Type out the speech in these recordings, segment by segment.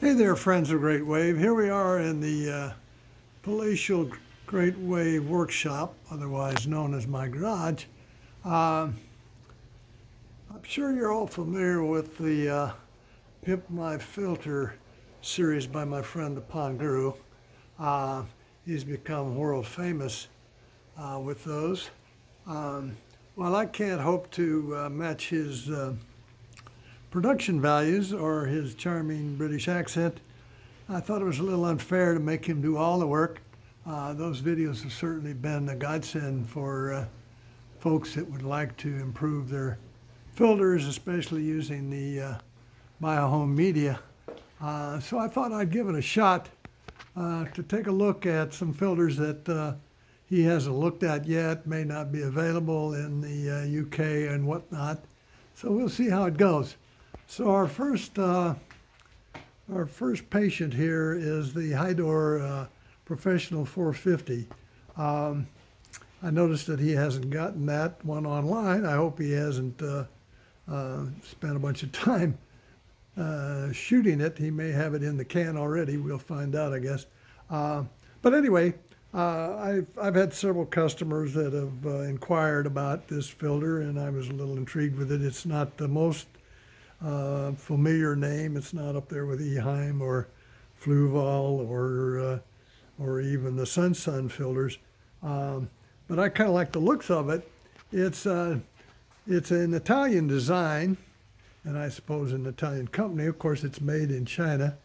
Hey there, friends of GreatWave. Here we are in the palatial GreatWave workshop, otherwise known as my garage. I'm sure you're all familiar with the Pimp My Filter series by my friend the Pond Guru. He's become world famous with those. While I can't hope to match his production values or his charming British accent, I thought it was a little unfair to make him do all the work. Those videos have certainly been a godsend for folks that would like to improve their filters, especially using the Biohome media. So I thought I'd give it a shot to take a look at some filters that he hasn't looked at yet, may not be available in the UK and whatnot. So we'll see how it goes. So our first patient here is the Hydor Professional 450. I noticed that he hasn't gotten that one online. I hope he hasn't spent a bunch of time shooting it. He may have it in the can already. We'll find out, I guess. But anyway, I've had several customers that have inquired about this filter, and I was a little intrigued with it. It's not the most familiar name. It's not up there with Eheim or Fluval or even the Sun filters. But I kind of like the looks of it. It's an Italian design, and I suppose an Italian company. Of course, it's made in China.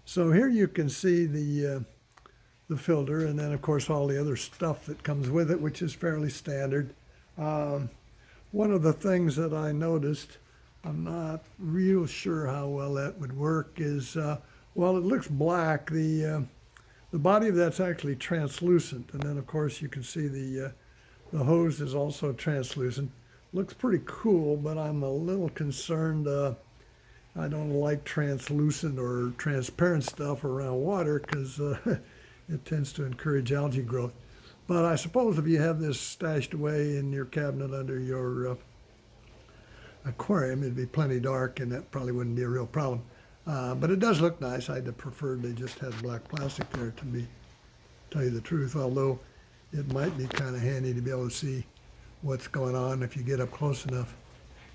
So here you can see the filter, and then of course all the other stuff that comes with it, which is fairly standard. One of the things that I noticed, I'm not real sure how well that would work, is while it looks black, the body of that's actually translucent, and then of course you can see the hose is also translucent. Looks pretty cool, but I'm a little concerned. I don't like translucent or transparent stuff around water because it tends to encourage algae growth. But I suppose if you have this stashed away in your cabinet under your aquarium, it'd be plenty dark, and that probably wouldn't be a real problem. But it does look nice. I'd have preferred they just had black plastic there, to tell you the truth, although it might be kind of handy to be able to see what's going on. If you get up close enough,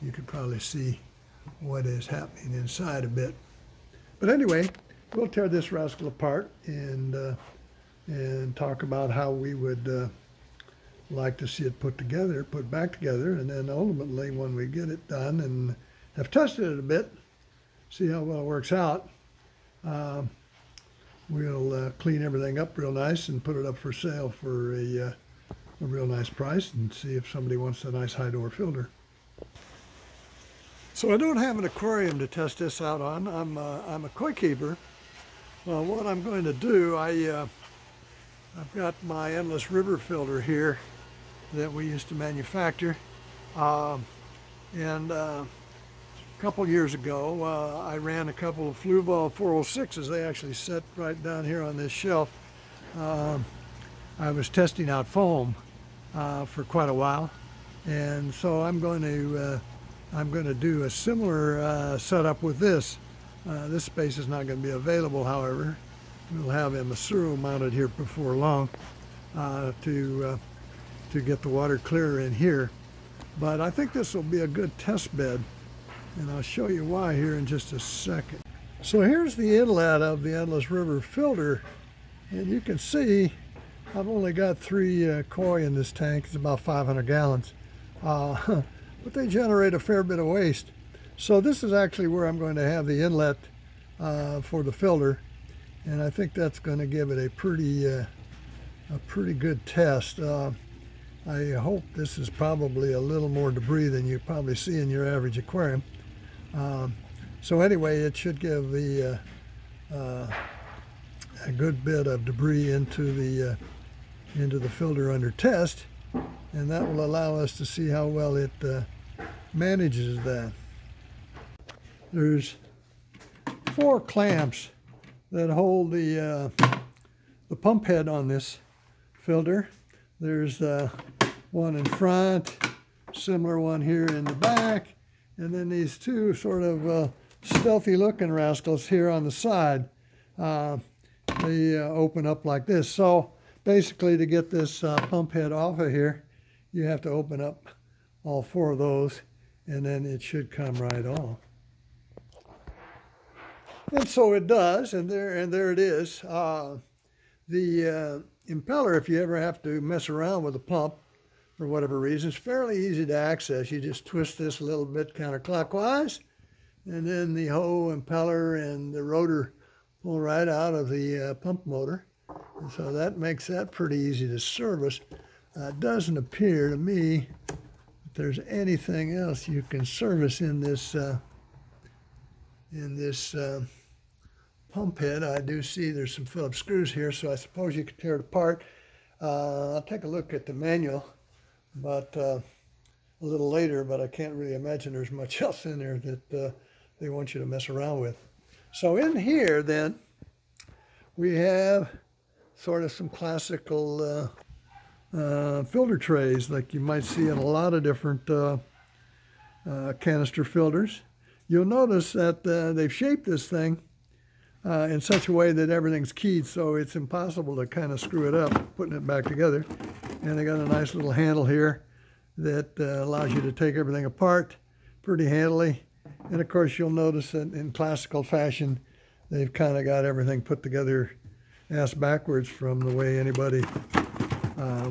you could probably see what is happening inside a bit. But anyway, we'll tear this rascal apart and talk about how we would like to see it put back together, and then ultimately when we get it done and have tested it a bit, see how well it works out, we'll clean everything up real nice and put it up for sale for a real nice price, and see if somebody wants a nice Hydor filter. So I don't have an aquarium to test this out on. I'm a koi keeper. Well, what I'm going to do, I've got my endless river filter here that we used to manufacture, and a couple years ago I ran a couple of Fluval 406s. They actually sit right down here on this shelf. I was testing out foam for quite a while, and so I'm going to do a similar setup with this. This space is not going to be available, however. We'll have a Masuro mounted here before long to get the water clearer in here. But I think this will be a good test bed, and I'll show you why here in just a second. So here's the inlet of the Endless River filter, and you can see I've only got 3 koi in this tank. It's about 500 gallons. But they generate a fair bit of waste. So this is actually where I'm going to have the inlet for the filter, and I think that's going to give it a pretty good test. I hope this is probably a little more debris than you probably see in your average aquarium. So anyway, it should give a good bit of debris into the filter under test, and that will allow us to see how well it manages that. There's 4 clamps that hold the pump head on this filter. There's one in front, similar one here in the back, and then these 2 sort of stealthy looking rascals here on the side. They open up like this. So basically, to get this pump head off of here, you have to open up all 4 of those, and then it should come right off. And so it does, and there it is. The impeller, if you ever have to mess around with the pump for whatever reason, is fairly easy to access. You just twist this a little bit counterclockwise, and then the hoe, impeller, and the rotor pull right out of the pump motor. And so that makes that pretty easy to service. It doesn't appear to me that there's anything else you can service in this pump head. I do see there's some Phillips screws here, so I suppose you could tear it apart. I'll take a look at the manual, but a little later, but I can't really imagine there's much else in there that they want you to mess around with. So in here, then, we have sort of some classical filter trays like you might see in a lot of different canister filters. You'll notice that they've shaped this thing in such a way that everything's keyed, so it's impossible to kind of screw it up, putting it back together. And they got a nice little handle here that allows you to take everything apart pretty handily. And of course, you'll notice that in classical fashion, they've kind of got everything put together ass backwards from the way anybody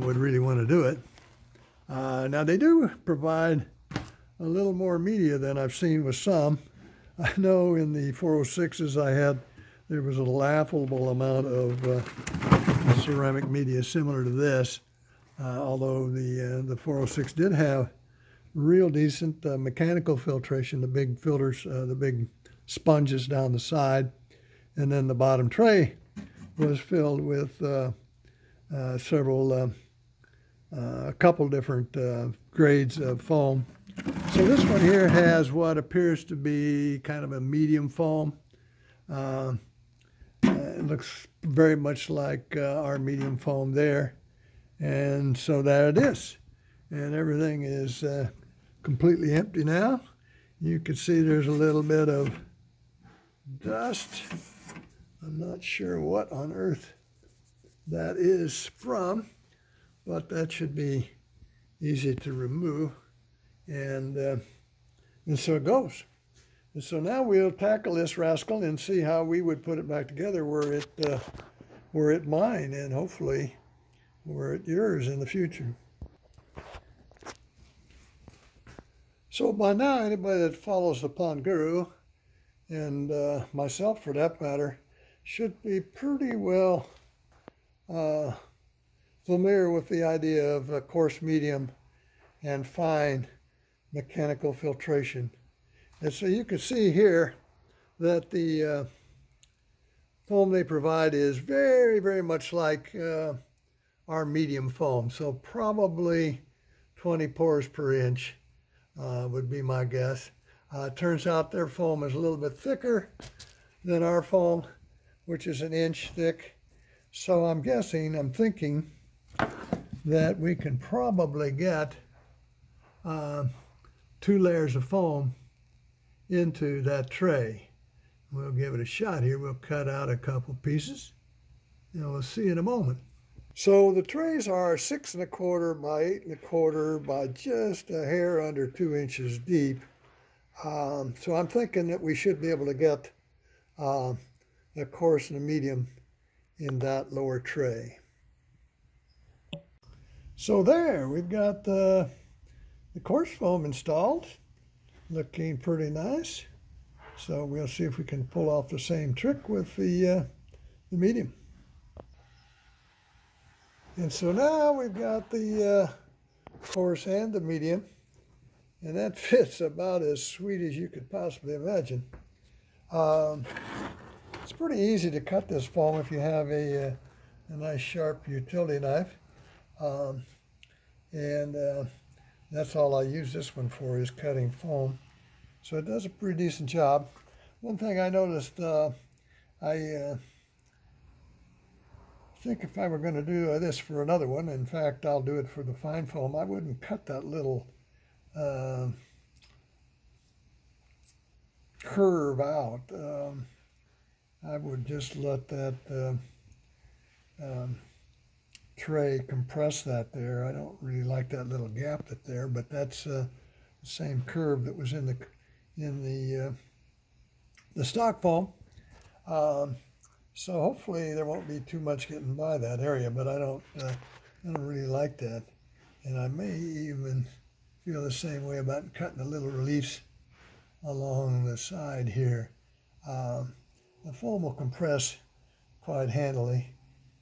would really want to do it. Now, they do provide a little more media than I've seen with some. I know in the 406s there was a laughable amount of ceramic media similar to this, although the 406 did have real decent mechanical filtration, the big filters, the big sponges down the side, and then the bottom tray was filled with a couple different grades of foam. So this one here has what appears to be kind of a medium foam. It looks very much like our medium foam there. And so there it is. And everything is completely empty now. You can see there's a little bit of dust. I'm not sure what on earth that is from, but that should be easy to remove. And so it goes. And so now we'll tackle this rascal and see how we would put it back together were it mine, and hopefully were it yours in the future. So by now, anybody that follows the Pond Guru, and myself for that matter, should be pretty well familiar with the idea of coarse, medium, and fine mechanical filtration. And so you can see here that the foam they provide is very, very much like our medium foam. So probably 20 pores per inch would be my guess. It turns out their foam is a little bit thicker than our foam, which is 1 inch thick. So I'm thinking that we can probably get 2 layers of foam into that tray. We'll give it a shot here. We'll cut out a couple pieces, and we'll see in a moment. So the trays are 6 1/4 by 8 1/4 by just a hair under 2 inches deep. So I'm thinking that we should be able to get a coarse and a medium in that lower tray. So there, we've got the coarse foam installed, looking pretty nice. So we'll see if we can pull off the same trick with the medium. And so now we've got the coarse and the medium, and that fits about as sweet as you could possibly imagine. It's pretty easy to cut this foam if you have a nice sharp utility knife. That's all I use this one for, is cutting foam. So it does a pretty decent job. One thing I noticed, I think if I were going to do this for another one, in fact, I'll do it for the fine foam, I wouldn't cut that little curve out. I would just let that tray compress that there. I don't really like that little gap that's there, but that's the same curve that was in the stock foam. So hopefully there won't be too much getting by that area, but I don't really like that. And I may even feel the same way about cutting the little reliefs along the side here. The foam will compress quite handily,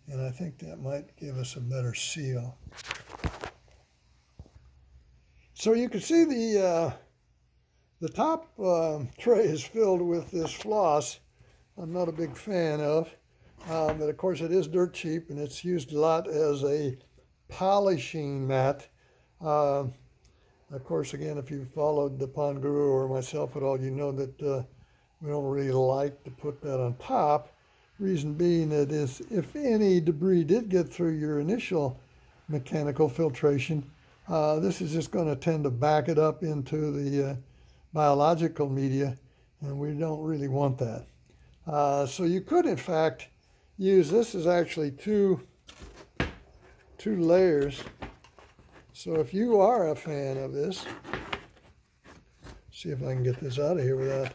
and I think that might give us a better seal. So you can see the top tray is filled with this floss. I'm not a big fan of, but of course it is dirt cheap, and it's used a lot as a polishing mat. Of course, again, if you've followed the Pond Guru or myself at all, you know that we don't really like to put that on top. Reason being that is if any debris did get through your initial mechanical filtration, this is just going to tend to back it up into the biological media, and we don't really want that. So you could, in fact, use this is actually two layers. So if you are a fan of this, see if I can get this out of here without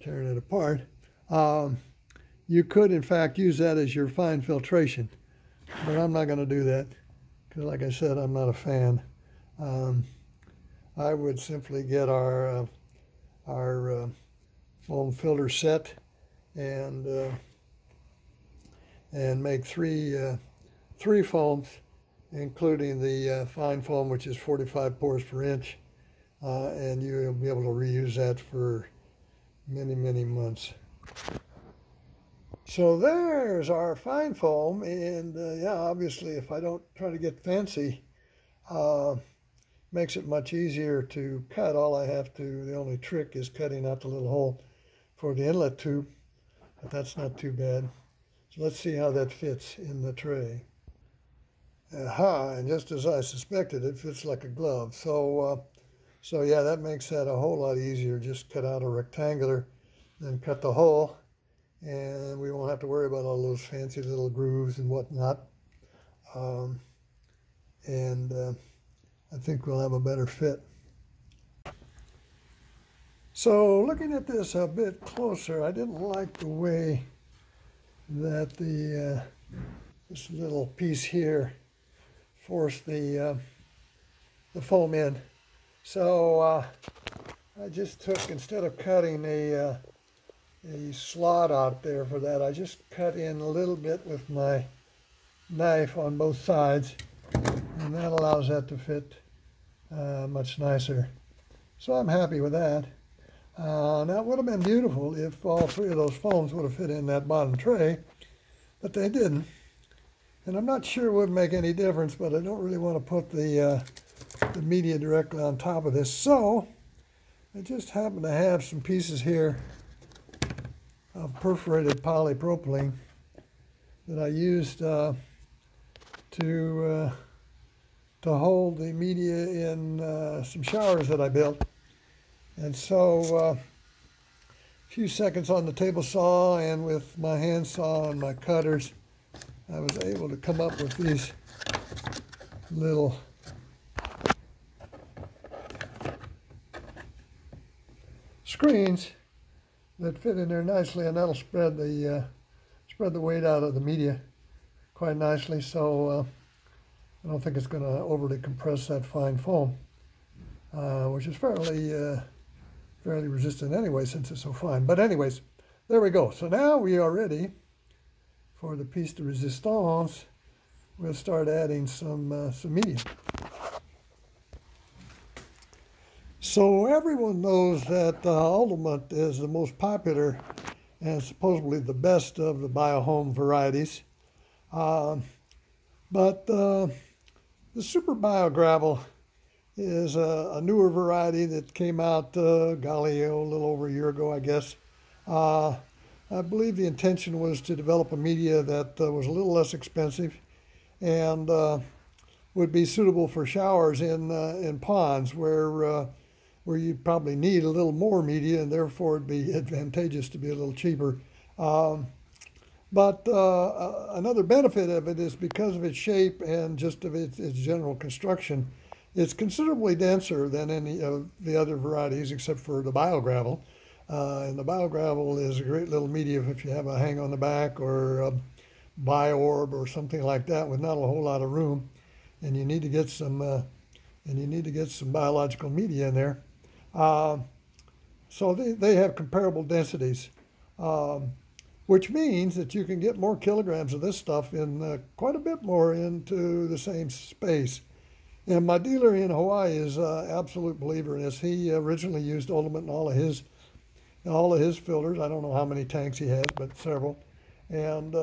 tearing it apart. You could, in fact, use that as your fine filtration, but I'm not going to do that because, like I said, I'm not a fan. I would simply get our foam filter set and make three foams, including the fine foam, which is 45 pores per inch, and you'll be able to reuse that for many, many months. So there's our fine foam, and yeah, obviously if I don't try to get fancy, makes it much easier to cut. The only trick is cutting out the little hole for the inlet tube, but that's not too bad. So let's see how that fits in the tray. Aha, and just as I suspected, it fits like a glove. So yeah, that makes that a whole lot easier. Just cut out a rectangular, then cut the hole, and we won't have to worry about all those fancy little grooves and whatnot. I think we'll have a better fit. So looking at this a bit closer, I didn't like the way that this little piece here forced the foam in. So I just took, instead of cutting a slot out there for that, I just cut in a little bit with my knife on both sides, and that allows that to fit much nicer. So I'm happy with that. Now it would have been beautiful if all three of those foams would have fit in that bottom tray, but they didn't. And I'm not sure it would make any difference, but I don't really want to put the media directly on top of this. So I just happen to have some pieces here of perforated polypropylene that I used to hold the media in some showers that I built. And so a few seconds on the table saw and with my hand saw and my cutters, I was able to come up with these little screens that fit in there nicely, and that'll spread the weight out of the media quite nicely. So I don't think it's going to overly compress that fine foam, which is fairly resistant anyway since it's so fine. But anyways, there we go. So now we are ready for the piece de resistance. We'll start adding some media. So everyone knows that Ultimate is the most popular and supposedly the best of the Biohome varieties. But the SuperBio Gravel is a newer variety that came out, golly, a little over a year ago, I guess. I believe the intention was to develop a media that was a little less expensive and would be suitable for showers in ponds where where you'd probably need a little more media, and therefore it'd be advantageous to be a little cheaper. But another benefit of it is because of its shape and just of its general construction, it's considerably denser than any of the other varieties except for the Bio Gravel. And the Bio Gravel is a great little media if you have a hang on the back or a Biorb or something like that with not a whole lot of room, and you need to get some biological media in there. So they have comparable densities. Which means that you can get more kilograms of this stuff in quite a bit more into the same space. And my dealer in Hawaii is an absolute believer in this. He originally used Ultimate in all of his filters. I don't know how many tanks he has, but several. And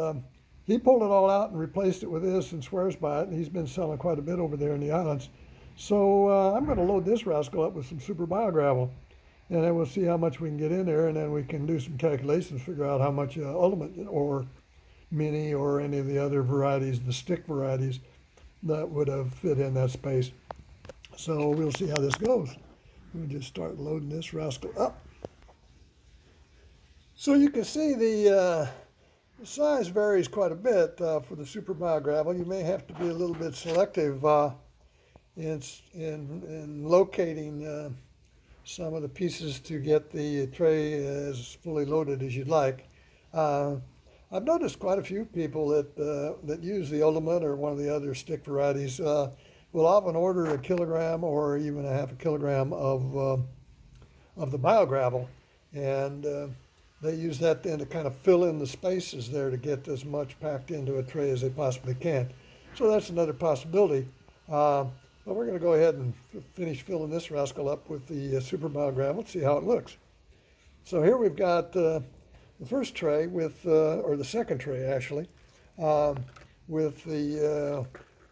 he pulled it all out and replaced it with this and swears by it. And he's been selling quite a bit over there in the islands. So I'm going to load this rascal up with some SuperBio Gravel. And then we'll see how much we can get in there, and then we can do some calculations, figure out how much Ultimate or Mini or any of the other varieties, the stick varieties, that would have fit in that space. So we'll see how this goes. We'll just start loading this rascal up. So you can see the size varies quite a bit for the SuperBio Gravel. You may have to be a little bit selective in locating some of the pieces to get the tray as fully loaded as you'd like. I've noticed quite a few people that use the Ultimate or one of the other stick varieties will often order a kilogram or even a half a kilogram of the Bio Gravel, and they use that then to kind of fill in the spaces there to get as much packed into a tray as they possibly can. So that's another possibility. But we're going to go ahead and finish filling this rascal up with the SuperBio Gravel and see how it looks. So here we've got the first tray with, or the second tray actually, with the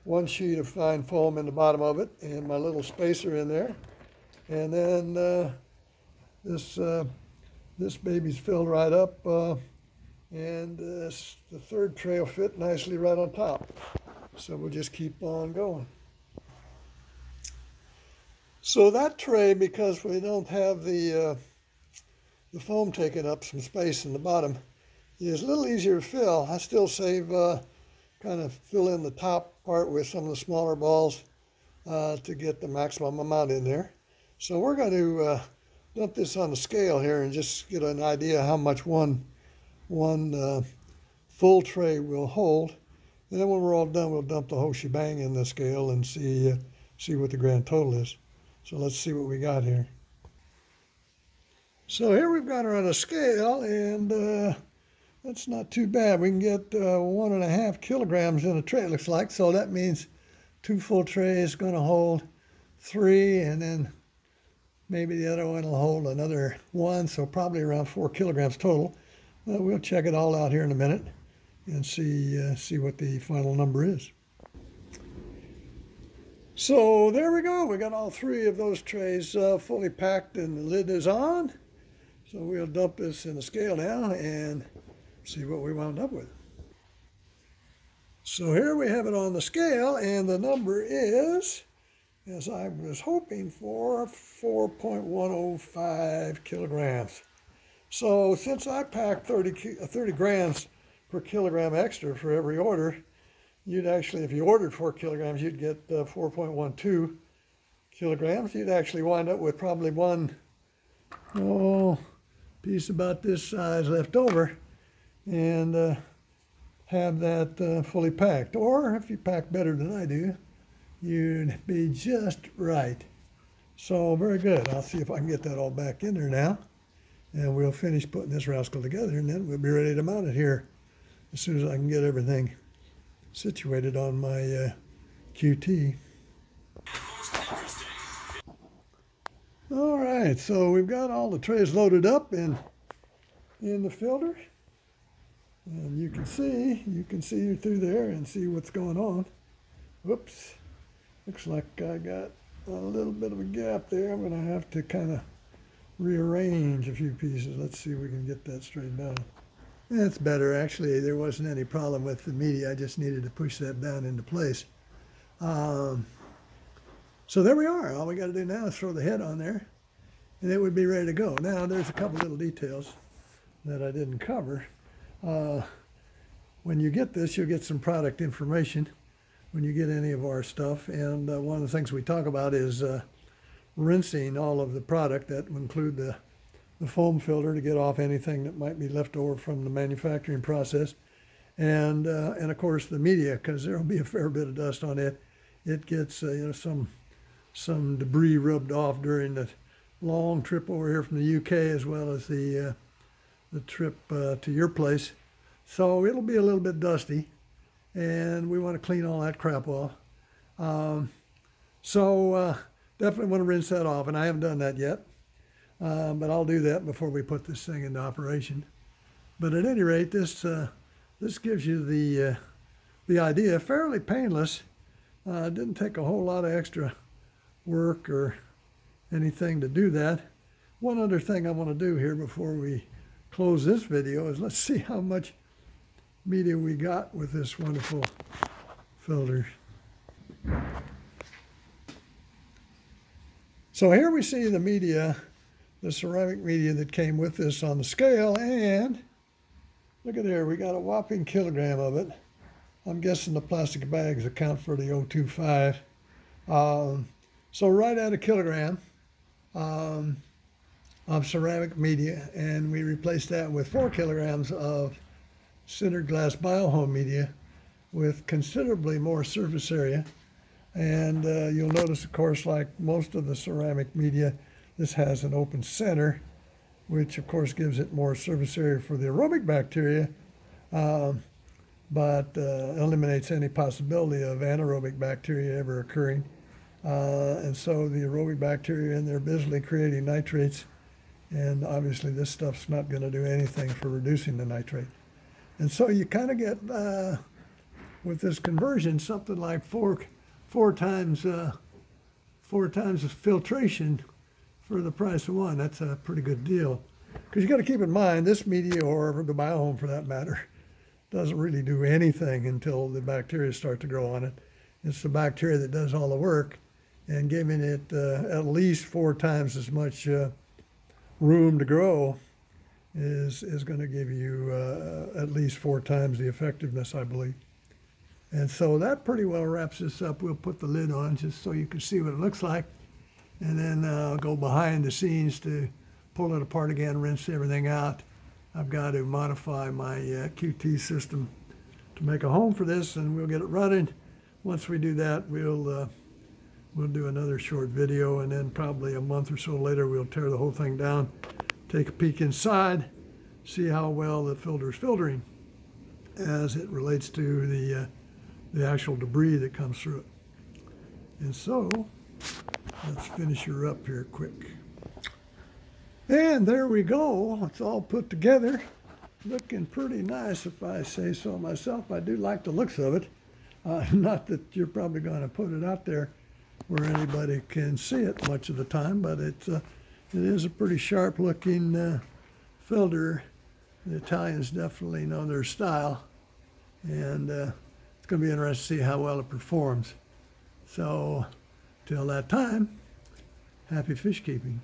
one sheet of fine foam in the bottom of it and my little spacer in there. And then this baby's filled right up, and the third tray will fit nicely right on top. So we'll just keep on going. So that tray, because we don't have the foam taking up some space in the bottom, is a little easier to fill. I still save, kind of fill in the top part with some of the smaller balls to get the maximum amount in there. So we're going to dump this on the scale here and just get an idea how much one full tray will hold. And then when we're all done, we'll dump the whole shebang in the scale and see what the grand total is. So let's see what we got here. So here we've got her on a scale, and that's not too bad. We can get 1.5 kilograms in a tray, it looks like. So that means 2 full trays going to hold 3, and then maybe the other one will hold another 1, so probably around 4 kilograms total. We'll check it all out here in a minute and see what the final number is. So there we go. We got all 3 of those trays fully packed and the lid is on. So we'll dump this in the scale now and see what we wound up with. So here we have it on the scale, and the number is, as I was hoping for, 4.105 kilograms. So since I packed 30 grams per kilogram extra for every order, you'd actually, if you ordered 4 kilograms, you'd get 4.12 kilograms. You'd actually wind up with probably one piece about this size left over and have that fully packed. Or if you pack better than I do, you'd be just right. So very good. I'll see if I can get that all back in there now, and we'll finish putting this rascal together, and then we'll be ready to mount it here as soon as I can get everything situated on my QT. All right, so we've got all the trays loaded up in the filter, and you can see through there and see what's going on. Whoops, looks like I got a little bit of a gap there. I'm going to have to kind of rearrange a few pieces. Let's see if we can get that straightened out. That's better. Actually, there wasn't any problem with the media. I just needed to push that down into place. So there we are. All we got to do now is throw the head on there and it would be ready to go. Now, there's a couple little details that I didn't cover. When you get this, you'll get some product information when you get any of our stuff. And one of the things we talk about is rinsing all of the product. That would include the foam filter to get off anything that might be left over from the manufacturing process. And of course the media, because there will be a fair bit of dust on it. It gets you know, some debris rubbed off during the long trip over here from the UK, as well as the trip to your place. So it'll be a little bit dusty, and we want to clean all that crap off. Definitely want to rinse that off, and I haven't done that yet. But I'll do that before we put this thing into operation. But at any rate, this gives you the idea. Fairly painless. Didn't take a whole lot of extra work or anything to do that. One other thing I want to do here before we close this video is let's see how much media we got with this wonderful filter. So here we see the media, the ceramic media that came with this on the scale, and look at there, we got a whopping kilogram of it. I'm guessing the plastic bags account for the 0.25. So right at a kilogram of ceramic media, and we replaced that with 4 kilograms of sintered glass Biohome media with considerably more surface area. And you'll notice, of course, like most of the ceramic media, this has an open center, which of course gives it more surface area for the aerobic bacteria, but eliminates any possibility of anaerobic bacteria ever occurring. And so the aerobic bacteria in there busily creating nitrates, and obviously this stuff's not going to do anything for reducing the nitrate. And so you kind of get, with this conversion, something like four times the filtration for the price of one. That's a pretty good deal. Because you got to keep in mind, this media, or the Biohome for that matter, doesn't really do anything until the bacteria start to grow on it. It's the bacteria that does all the work, and giving it at least 4 times as much room to grow is going to give you at least 4 times the effectiveness, I believe. And so that pretty well wraps this up. We'll put the lid on just so you can see what it looks like. And then I'll go behind the scenes to pull it apart again, rinse everything out. I've got to modify my QT system to make a home for this, and we'll get it running. Once we do that, we'll do another short video, and then probably a month or so later, we'll tear the whole thing down, take a peek inside, see how well the filter is filtering as it relates to the actual debris that comes through it. And so, let's finish her up here quick. And there we go. It's all put together. Looking pretty nice, if I say so myself. I do like the looks of it. Not that you're probably going to put it out there where anybody can see it much of the time, but it is a pretty sharp looking filter. The Italians definitely know their style, and it's going to be interesting to see how well it performs. So till that time, happy fish keeping.